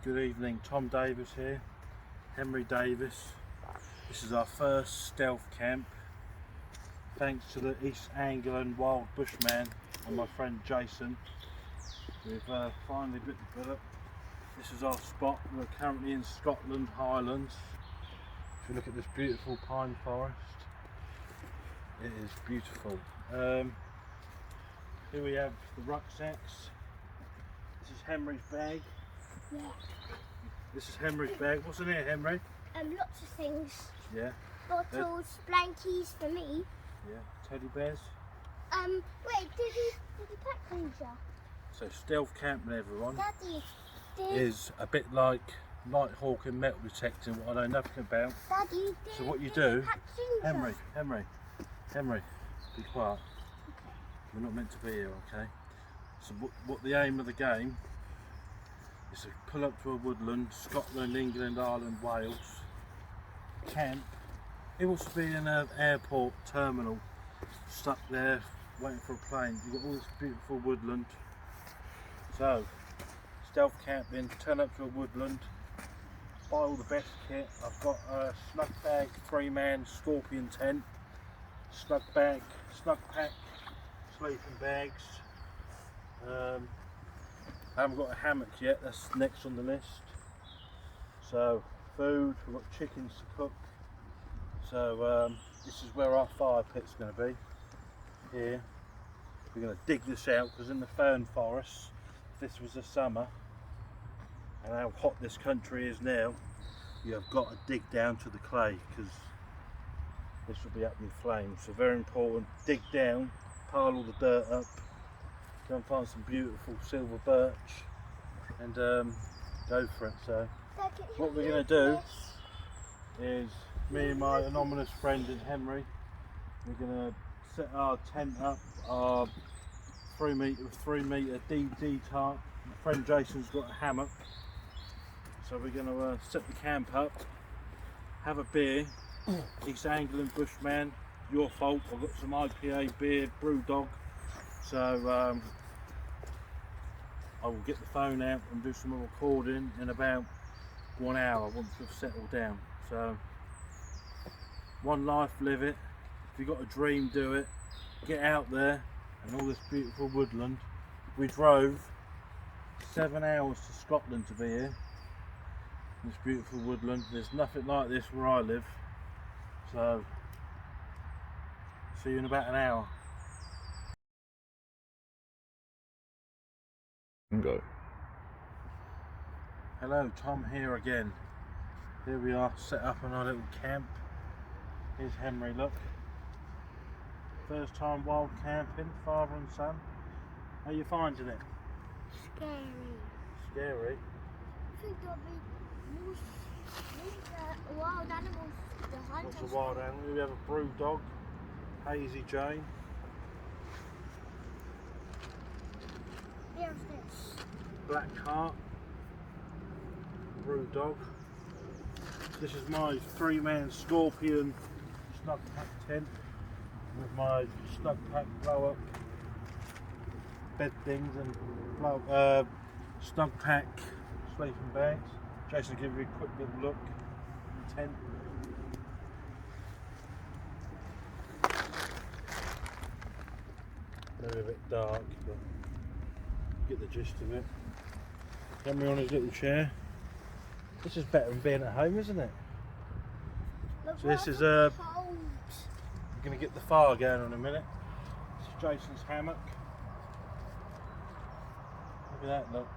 Good evening, Tom Davis here, Henry Davis. This is our first stealth camp, thanks to the East Anglian Wild Bushman and my friend Jason. We've finally bit the bullet. This is our spot. We're currently in Scotland Highlands. If you look at this beautiful pine forest, it is beautiful. Here we have the rucksacks. This is Henry's bag. Yeah. This is Henry's bag. What's in here, Henry? Lots of things. Yeah. Bottles, blankies for me. Yeah. Teddy bears. Wait, did he pack these up? So stealth camping, everyone, Daddy, is a bit like Nighthawk and metal detecting, what I know nothing about. Daddy, So what you did do, he pack ginger? Henry, be quiet. Okay. We're not meant to be here, okay? So what the aim of the game is to pull up to a woodland, Scotland, England, Ireland, Wales, camp. It will be in an airport terminal, stuck there waiting for a plane. You've got all this beautiful woodland. So, stealth camping, turn up to a woodland, buy all the best kit. I've got a snug bag, 3-man scorpion tent, snug pack, sleeping bags. I haven't got a hammock yet, that's next on the list. So, food, we've got chickens to cook. So, this is where our fire pit's going to be, here. We're going to dig this out because in the fern forest, if this was the summer, and how hot this country is now, you have got to dig down to the clay because this will be up in flames. So very important, dig down, pile all the dirt up, go and find some beautiful silver birch and go for it. So what we're going to do is, me and my anonymous friend and Henry, we're going to set our tent up, our 3 metre DD tarp. My friend Jason's got a hammock, so we're going to set the camp up, have a beer. East Anglian Bushman, your fault. I've got some IPA beer, Brewdog. So I will get the phone out and do some recording in about 1 hour once we've settled down. So one life, live it. If you've got a dream, do it. Get out there and all this beautiful woodland. We drove 7 hours to Scotland to be here. This beautiful woodland. There's nothing like this where I live. So see you in about an hour. Go. Hello, Tom here again. Here we are, set up on our little camp. Here's Henry, look. First time wild camping, father and son. How are you finding it? Scary. Scary? I think there'll be moose, wild animals behind us. What's a wild animal? We have a brew dog, Hazy Jane. Here's this. Black Heart, brew dog. This is my 3-man scorpion snug pack tent with my snug pack blow up bed things and snug pack sleeping bags. Jason will give you a quick little look at the tent. Maybe a bit dark, but get the gist of it. Henry on his little chair. This is better than being at home, isn't it? Look, So this is cold. we're going to get the fire going in a minute. This is Jason's hammock. Look at that, look.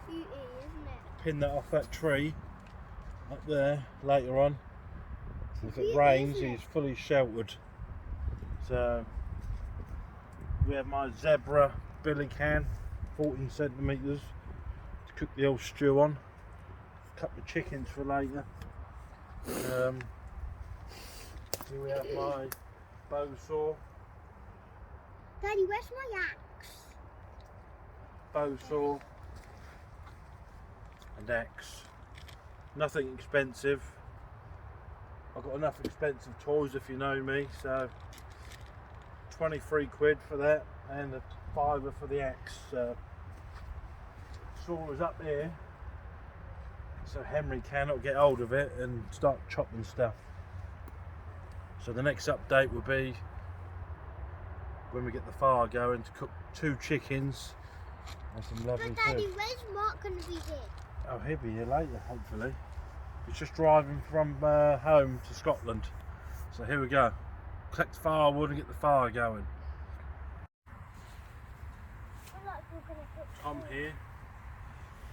Beauty, isn't it? Pin that off that tree up there later on. If it Beauty, rains, isn't it? he's fully sheltered. So we have my zebra billy can, 14 centimetres to cook the old stew on. A couple of chickens for later. Here we have my bow saw. Daddy, where's my axe? Bow saw and axe. Nothing expensive. I've got enough expensive toys if you know me, so 23 quid for that and a £5 for the axe. saw is up here, so Henry cannot get hold of it and start chopping stuff. So the next update will be when we get the fire going to cook 2 chickens and some lovely But Daddy, food. where's Mark going to be here? Oh, he'll be here later, hopefully. He's just driving from home to Scotland. So here we go. Collect firewood and get the fire going. I like we're going to cook Tom food. here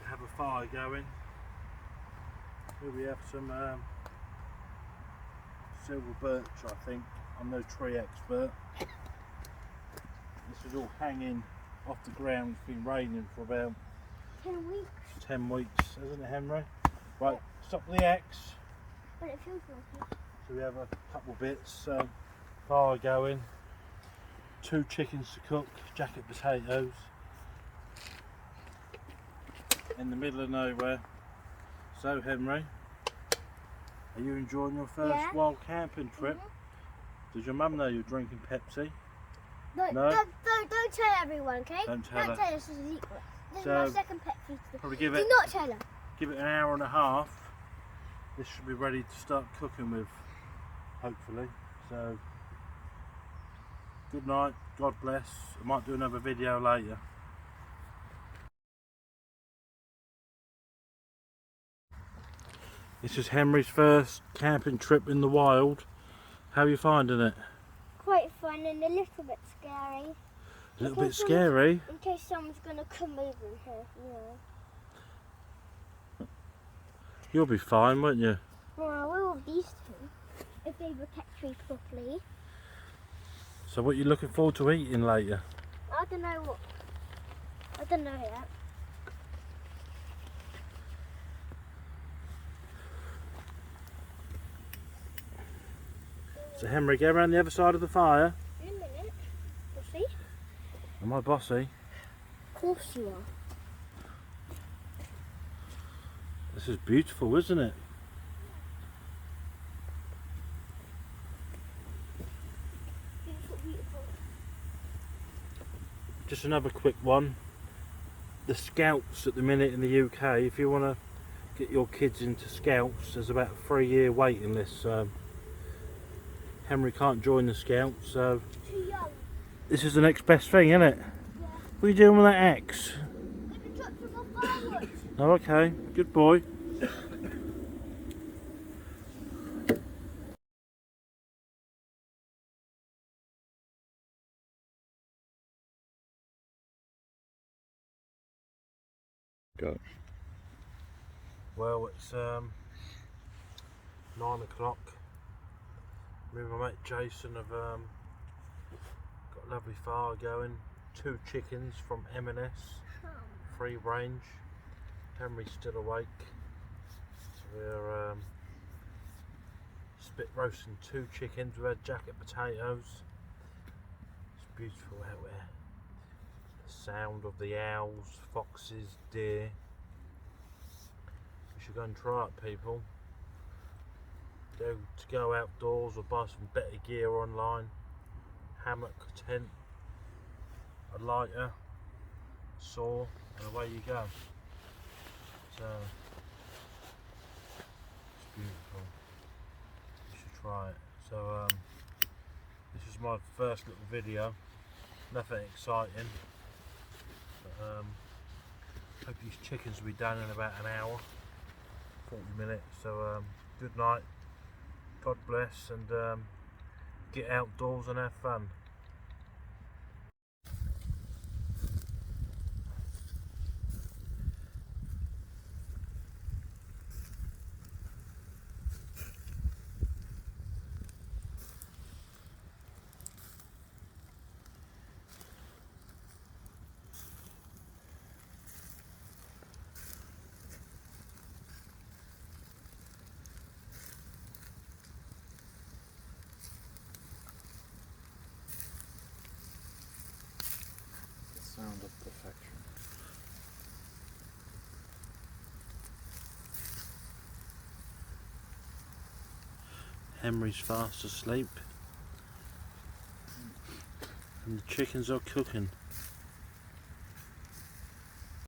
to have a fire going. Here we have some silver birch, I think. I'm no tree expert. This is all hanging off the ground. It's been raining for about 10 weeks. 10 weeks, isn't it, Henry? Right, stop the axe. But it feels like it. So we have a couple bits. Fire going. 2 chickens to cook. Jacket potatoes. In the middle of nowhere. So Henry, are you enjoying your first Yeah. wild camping trip? Does your mum know you're drinking Pepsi? No, No? don't tell everyone, okay? Don't tell her. tell us it's a secret. This is So, my second pet food. Probably give Do it not tell her. an hour and a half. This should be ready to start cooking with, hopefully. So good night, God bless. I might do another video later. This is Henry's first camping trip in the wild. How are you finding it? Quite fun and a little bit scary. A little bit scary. In case someone's going to come over here, You'll be fine, won't you? Well, we will these two if they protect trees properly. So what are you looking forward to eating later? I don't know what. I don't know yet. So Henry, get around the other side of the fire. In a minute. We'll see. Am I bossy? Of course you are. This is beautiful, isn't it? Beautiful, beautiful. Just another quick one. The Scouts at the minute in the UK, if you want to get your kids into Scouts, there's about a 3-year waiting list. So Henry can't join the Scouts, so Too young. this is the next best thing, isn't it? Yeah. What are you doing with that axe? Let me drop some more firewood. Oh, okay, good boy. Go. Well, it's 9 o'clock. Me and my mate Jason have got a lovely fire going. 2 chickens from M&S, free range. Henry's still awake. So we're spit roasting 2 chickens. We had jacket potatoes. It's beautiful out there. The sound of the owls, foxes, deer. You should go and try it, people. Go outdoors or buy some better gear online. Hammock, tent, a lighter, saw, and away you go. So it's beautiful. You should try it. So this is my first little video. Nothing exciting. But, hope these chickens will be done in about an hour, 40 minutes. So good night. God bless, and get outdoors and have fun. The sound of perfection. Henry's fast asleep and the chickens are cooking.